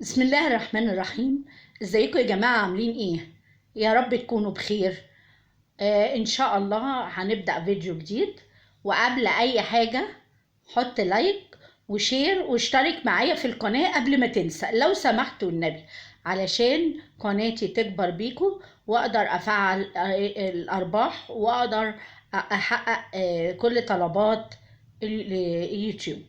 بسم الله الرحمن الرحيم. ازيكم يا جماعة، عاملين ايه؟ يا رب تكونوا بخير. ان شاء الله هنبدأ فيديو جديد. وقبل اي حاجة حط لايك وشير واشترك معايا في القناة قبل ما تنسى لو سمحتوا النبي، علشان قناتي تكبر بيكم واقدر افعل الارباح واقدر احقق كل طلبات اليوتيوب.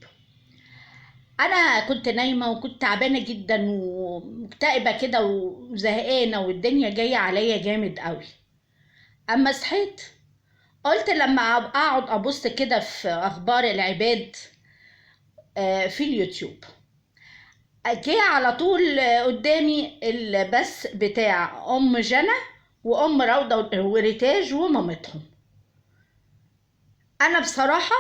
انا كنت نايمه وكنت تعبانه جدا ومكتئبه كده وزهقانه والدنيا جايه عليا جامد قوي. اما صحيت قلت لما اقعد ابص كده في اخبار العباد في اليوتيوب، جه على طول قدامي البث بتاع ام جنى وام روضه وريتاج ومامتهم. انا بصراحه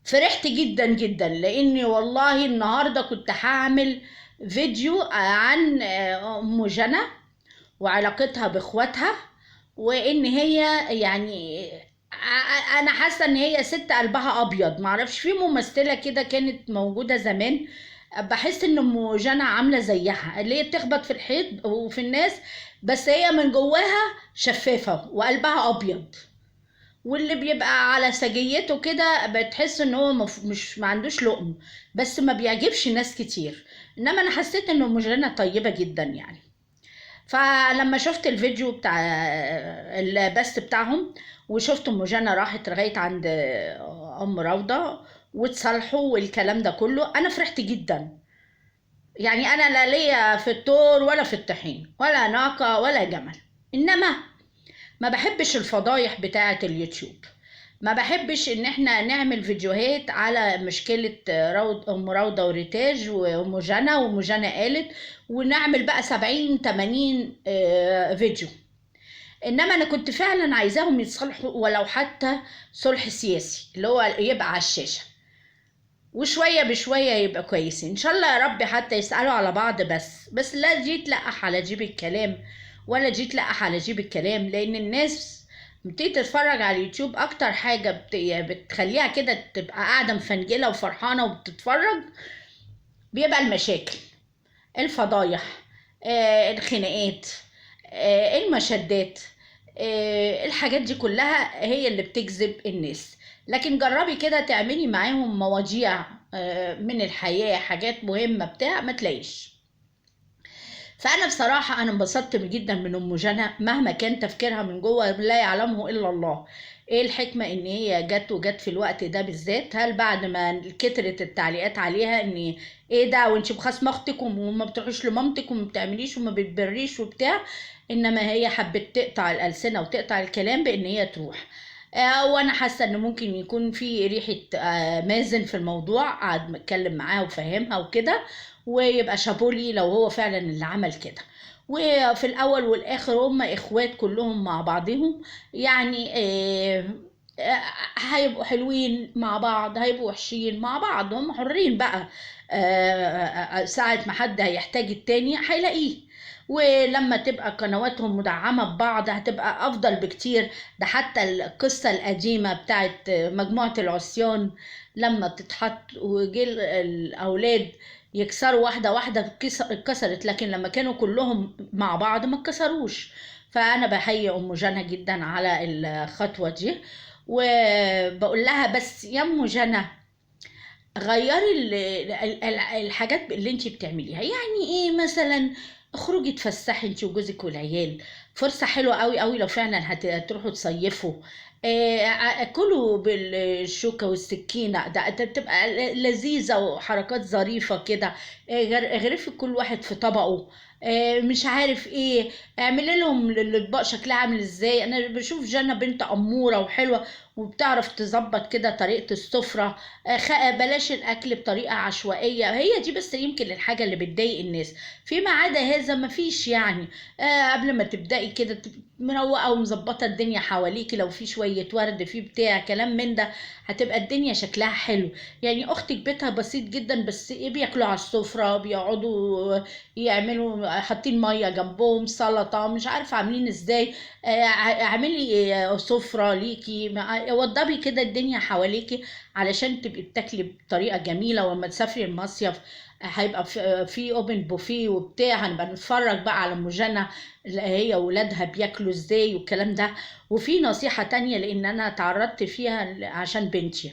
فرحت جدا جدا لاني والله النهارده كنت هعمل فيديو عن ام جنى وعلاقتها باخواتها، وان هي يعني انا حاسه ان هي ست قلبها ابيض. معرفش، في ممثله كده كانت موجوده زمان بحس ان ام جنى عامله زيها، اللي هي بتخبط في الحيط وفي الناس بس هي من جواها شفافه وقلبها ابيض. واللي بيبقى على سجيته كده بتحس ان هو مش ما عندوش لقم، بس ما بيعجبش ناس كتير. انما انا حسيت ان ام جنى طيبه جدا يعني. فلما شفت الفيديو بتاع البث بتاعهم وشفت ام جنى راحت لغايه عند ام روضه وتصالحوا والكلام ده كله، انا فرحت جدا. يعني انا لا ليا في التور ولا في الطحين ولا ناقه ولا جمل، انما ما بحبش الفضايح بتاعه اليوتيوب. ما بحبش ان احنا نعمل فيديوهات على مشكلة ام روضة وريتاج وام جنى وام جنى قالت، ونعمل بقى 70 80 فيديو. انما انا كنت فعلا عايزاهم يتصالحوا ولو حتى صلح سياسي اللي هو يبقى على الشاشة، وشوية بشوية يبقى كويسين ان شاء الله يا رب، حتى يسألوا على بعض بس لا جيت لقح على جيب الكلام ولا جيت لقح على جيب الكلام. لان الناس بتيجي تتفرج على اليوتيوب اكتر حاجة بتخليها كده تبقى قاعدة مفنجلة وفرحانة وبتتفرج بيبقى المشاكل، الفضايح، الخناقات، المشادات، الحاجات دي كلها هي اللي بتجذب الناس. لكن جربي كده تعملي معاهم مواضيع من الحياة، حاجات مهمة بتاع ما تلاقيش. فانا بصراحه انا انبسطت جدا من ام جنى مهما كان تفكيرها من جوه لا يعلمه الا الله. ايه الحكمه ان هي جت في الوقت ده بالذات؟ هل بعد ما كترت التعليقات عليها ان ايه ده وانت بخاصمه اختك وما بتروحيش لمامتك وما بتعمليش وما بتبريش وبتاع، انما هي حبت تقطع الالسنه وتقطع الكلام بان هي تروح. وانا حاسه ان ممكن يكون في ريحه مازن في الموضوع، قعد اتكلم معاها وفهمها وكده، ويبقى شابولي لو هو فعلا اللي عمل كده. وفي الاول والاخر هم اخوات كلهم مع بعضهم يعني. هيبقوا حلوين مع بعض هيبقوا وحشين مع بعض، هم حرين بقى. ساعة ما حد هيحتاج التاني هيلاقيه. ولما تبقى قنواتهم مدعمة ببعض هتبقى أفضل بكتير. ده حتى القصة القديمة بتاعت مجموعة العصيان لما بتتحط وجيل الأولاد يكسروا واحدة واحدة اتكسرت، لكن لما كانوا كلهم مع بعض ما اتكسروش. فأنا بحيي أم جنى جدا على الخطوة دي، وبقول لها بس يا أم جنى غيري الحاجات اللي انت بتعمليها. يعني ايه مثلا؟ اخرجي اتفسحي انت وجوزك والعيال، فرصة حلوة قوي قوي لو فعلا هتروحوا تصيفوا. كلوا بالشوكة والسكينة، ده تبقى لذيذة وحركات ظريفة كده. غرفي كل واحد في طبقه. مش عارف ايه، اعملي لهم الاطباق شكلها عامل ازاي. انا بشوف جنى بنت اموره وحلوه وبتعرف تظبط كده طريقه السفره. بلاش الاكل بطريقه عشوائيه، هي دي بس يمكن الحاجه اللي بتضايق الناس. فيما عدا هذا مفيش يعني. قبل ما تبداي كده مروقه ومظبطه الدنيا حواليكي، لو في شويه ورد في بتاع كلام من ده هتبقى الدنيا شكلها حلو. يعني اختك بيتها بسيط جدا بس ايه، بياكلوا على السفره، بيقعدوا يعملوا حاطين ميه جنبهم سلطه مش عارفه عاملين ازاي. اعملي سفره ليكي، وضبي كده الدنيا حواليكي علشان تبقي بتاكلي بطريقه جميله. ولما تسافري المصيف هيبقى في اوبن بوفيه وبتاع، هنبقى نتفرج بقى على ام جنى اللي هي وولادها بياكلوا ازاي والكلام ده. وفي نصيحة تانية لان انا تعرضت فيها عشان بنتي،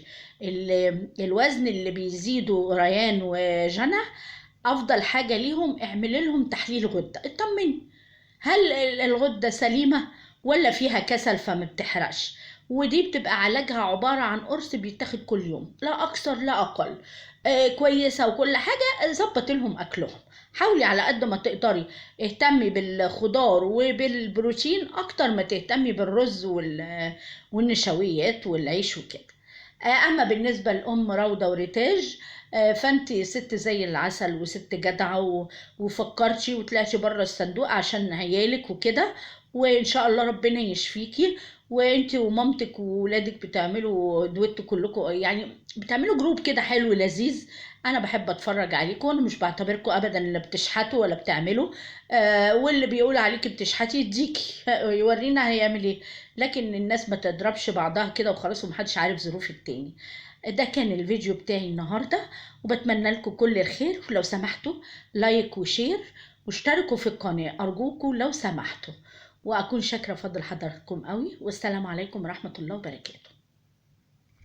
الوزن اللي بيزيدوا ريان وجنى، افضل حاجة ليهم اعملي لهم تحليل غدة، اطمني هل الغدة سليمة ولا فيها كسل فما بتحرقش. ودي بتبقى علاجها عبارة عن قرص بيتاخد كل يوم، لا أكثر لا أقل. كويسة وكل حاجة، ظبط لهم أكلهم. حاولي على قد ما تقدري اهتمي بالخضار وبالبروتين أكتر ما تهتمي بالرز والنشويات والعيش وكده. أما بالنسبة لأم روضة وريتاج، فانتي ست زي العسل وست جدعة وفكرتي وطلعتي بره الصندوق عشان عيالك وكده، وان شاء الله ربنا يشفيكي. وانتي ومامتك وولادك بتعملوا دويتو كلكم، يعني بتعملوا جروب كده حلو لذيذ. انا بحب اتفرج عليكم، وانا مش بعتبركم ابدا لا بتشحتوا ولا بتعملوا. واللي بيقول عليك بتشحتي يديكي يورينا هيعمل ايه. لكن الناس ما تضربش بعضها كده وخلاص، ومحدش عارف ظروف التاني. ده كان الفيديو بتاعي النهارده، وبتمنى لكم كل الخير. ولو سمحتوا لايك وشير واشتركوا في القناة أرجوكم لو سمحتوا، وأكون شاكرة فضل حضراتكم قوي. والسلام عليكم ورحمة الله وبركاته.